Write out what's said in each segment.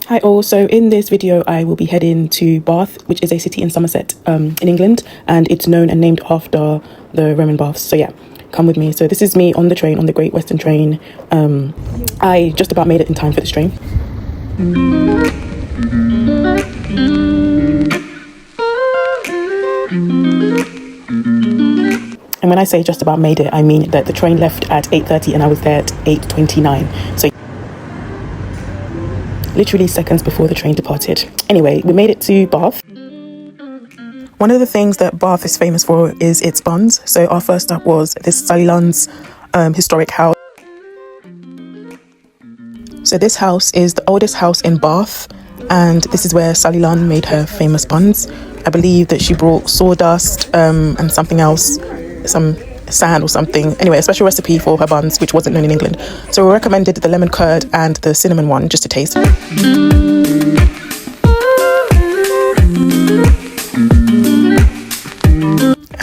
Hi all, so in this video I will be heading to Bath, which is a city in Somerset in England, and it's known and named after the Roman baths. So yeah, come with me. So this is me on the train, on the Great Western train. I just about made it in time for this train. And when I say just about made it, I mean that the train left at 8:30 and I was there at 8:29. So literally seconds before the train departed. Anyway, we made it to Bath. One of the things that Bath is famous for is its buns. So our first stop was this Sullivan's historic house. So this house is the oldest house in Bath, and this is where Sally Lunn made her famous buns. I believe that she brought sawdust and something else, some sand or something. Anyway, a special recipe for her buns, which wasn't known in England. So we recommended the lemon curd and the cinnamon one just to taste. And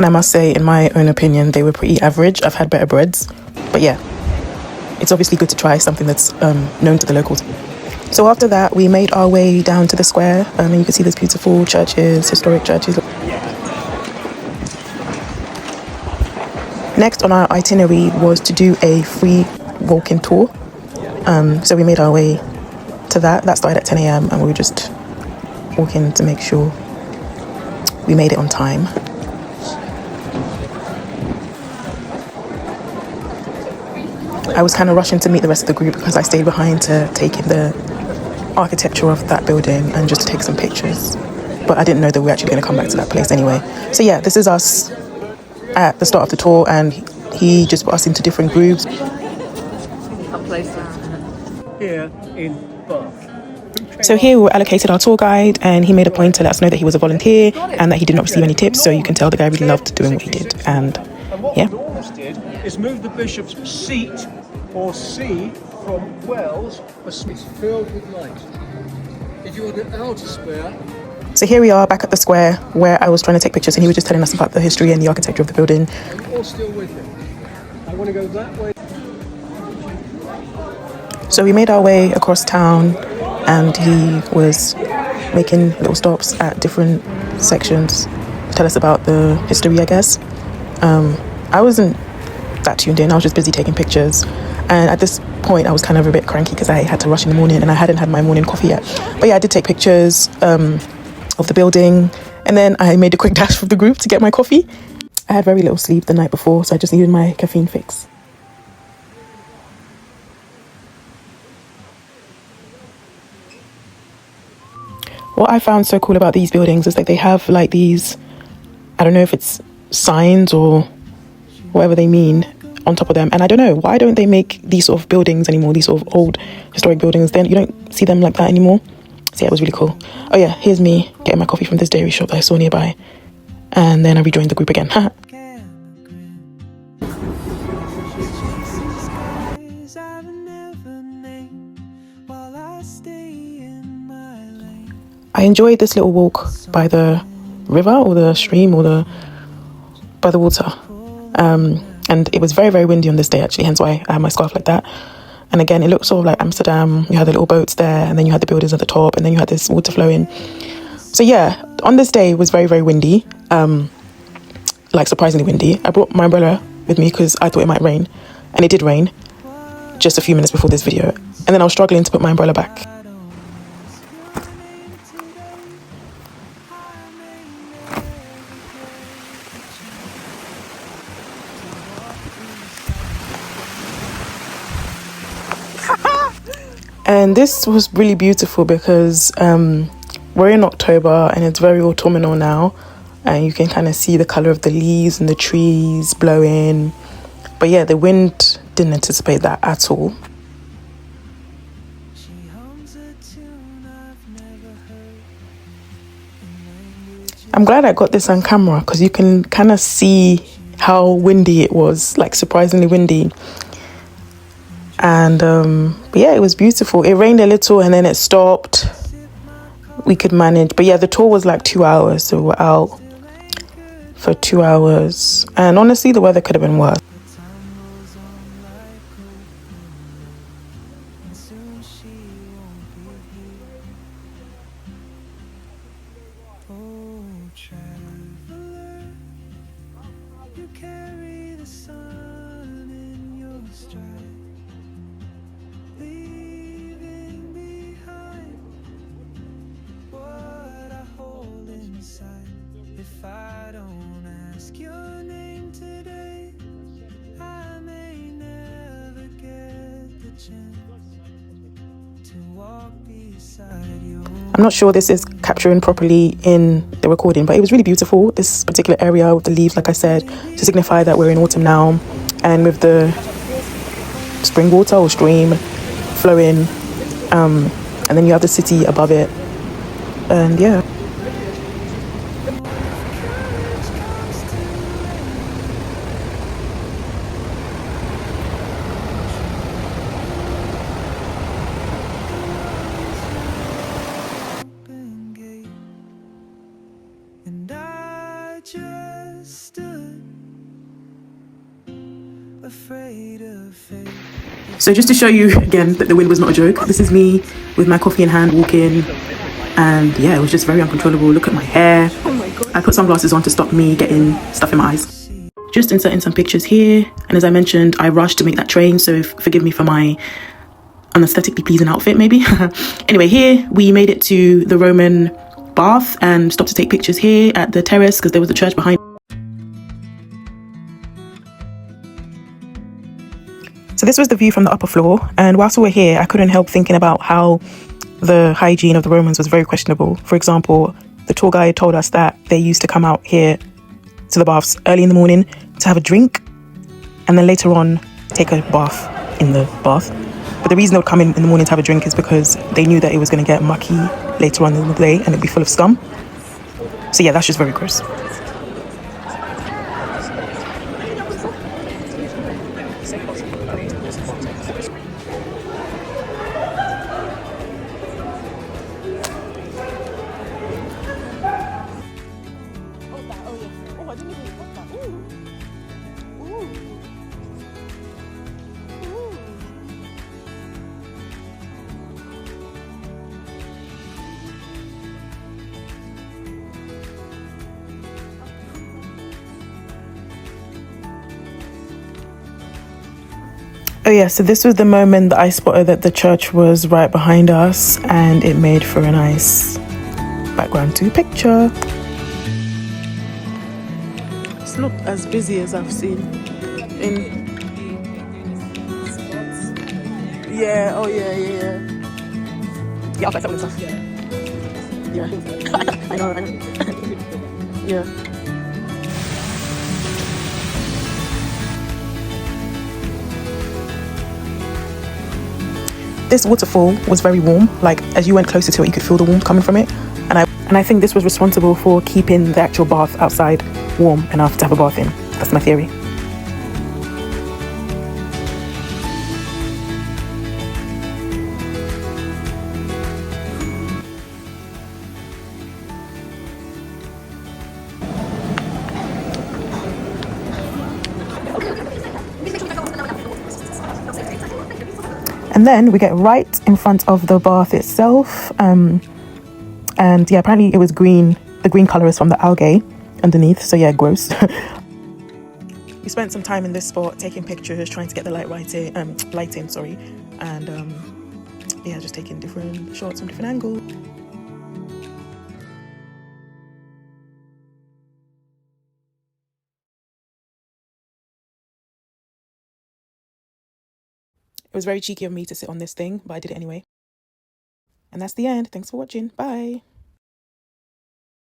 I must say, in my own opinion, they were pretty average. I've had better breads, but yeah, it's obviously good to try something that's known to the locals. So after that, we made our way down to the square, and you can see these beautiful churches, historic churches. Next on our itinerary was to do a free walking tour. So we made our way to that. That started at 10 a.m. and we were just walking to make sure we made it on time. I was kind of rushing to meet the rest of the group because I stayed behind to take in the architecture of that building and just to take some pictures. But I didn't know that we were actually going to come back to that place anyway. So yeah, this is us at the start of the tour, and he just put us into different groups. Here in Bath. So here we were allocated our tour guide, and he made a point to let us know that he was a volunteer and that he did not receive any tips. So you can tell the guy really loved doing what he did. And yeah, what Lawrence did is move the bishop's seat or see from wells, a space filled with light. If you were the outer square. so here we are back at the square where I was trying to take pictures, and he was just telling us about the history and the architecture of the building. You're all still with him. I want to go that way. So we made our way across town, and he was making little stops at different sections to tell us about the history, I guess. I wasn't that tuned in. I was just busy taking pictures. And at this point, I was kind of a bit cranky because I had to rush in the morning and I hadn't had my morning coffee yet. But yeah, I did take pictures of the building. And then I made a quick dash for the group to get my coffee. I had very little sleep the night before, so I just needed my caffeine fix. What I found so cool about these buildings is that they have like these, I don't know if it's signs or whatever they mean, on top of them. And I don't know, why don't they make these sort of buildings anymore, these sort of old historic buildings? Then you don't see them like that anymore. So yeah, it was really cool. Oh yeah, here's me getting my coffee from this dairy shop that I saw nearby. And then I rejoined the group again. I enjoyed this little walk by the river or the stream or by the water. And it was very, very windy on this day actually, hence why I had my scarf like that. And again, it looked sort of like Amsterdam. You had the little boats there, and then you had the buildings at the top, and then you had this water flowing. So yeah, on this day it was very, very windy, like surprisingly windy. I brought my umbrella with me because I thought it might rain, and it did rain just a few minutes before this video. And then I was struggling to put my umbrella back. And this was really beautiful because we're in October and it's very autumnal now, and you can kind of see the colour of the leaves and the trees blowing. But yeah, the wind didn't anticipate that at all. I'm glad I got this on camera because you can kind of see how windy it was, like surprisingly windy. And but yeah, it was beautiful. It rained a little and then it stopped. We could manage, but yeah, the tour was like 2 hours, so we were out for 2 hours, and honestly the weather could have been worse. I'm not sure this is capturing properly in the recording, but it was really beautiful, this particular area with the leaves, like I said, to signify that we're in autumn now, and with the spring water or stream flowing, and then you have the city above it, and yeah. So just to show you again that the wind was not a joke, this is me with my coffee in hand walking, and yeah, it was just very uncontrollable. Look at my hair. Oh my god. I put sunglasses on to stop me getting stuff in my eyes. Just inserting some pictures here, and as I mentioned, I rushed to make that train, so forgive me for my unaesthetically pleasing outfit maybe. Anyway, here we made it to the Roman bath and stopped to take pictures here at the terrace because there was a church behind. So this was the view from the upper floor, and whilst we were here, I couldn't help thinking about how the hygiene of the Romans was very questionable. For example, the tour guide told us that they used to come out here to the baths early in the morning to have a drink, and then later on take a bath in the bath. But the reason they would come in the morning to have a drink is because they knew that it was going to get mucky later on in the day and it'd be full of scum. So yeah, that's just very gross. Oh yeah, so this was the moment that I spotted that the church was right behind us, and it made for a nice background to picture. It's not as busy as I've seen in... Yeah, oh yeah. Yeah, I'll try some stuff. Yeah. I know. Yeah. This waterfall was very warm. Like as you went closer to it, you could feel the warmth coming from it. And I think this was responsible for keeping the actual bath outside warm enough to have a bath in. That's my theory. And then we get right in front of the bath itself. And yeah, apparently it was green. The green colour is from the algae underneath. So yeah, gross. We spent some time in this spot taking pictures, trying to get the lighting, and yeah, just taking different shots from different angles. It was very cheeky of me to sit on this thing, but I did it anyway. And that's the end. Thanks for watching. Bye.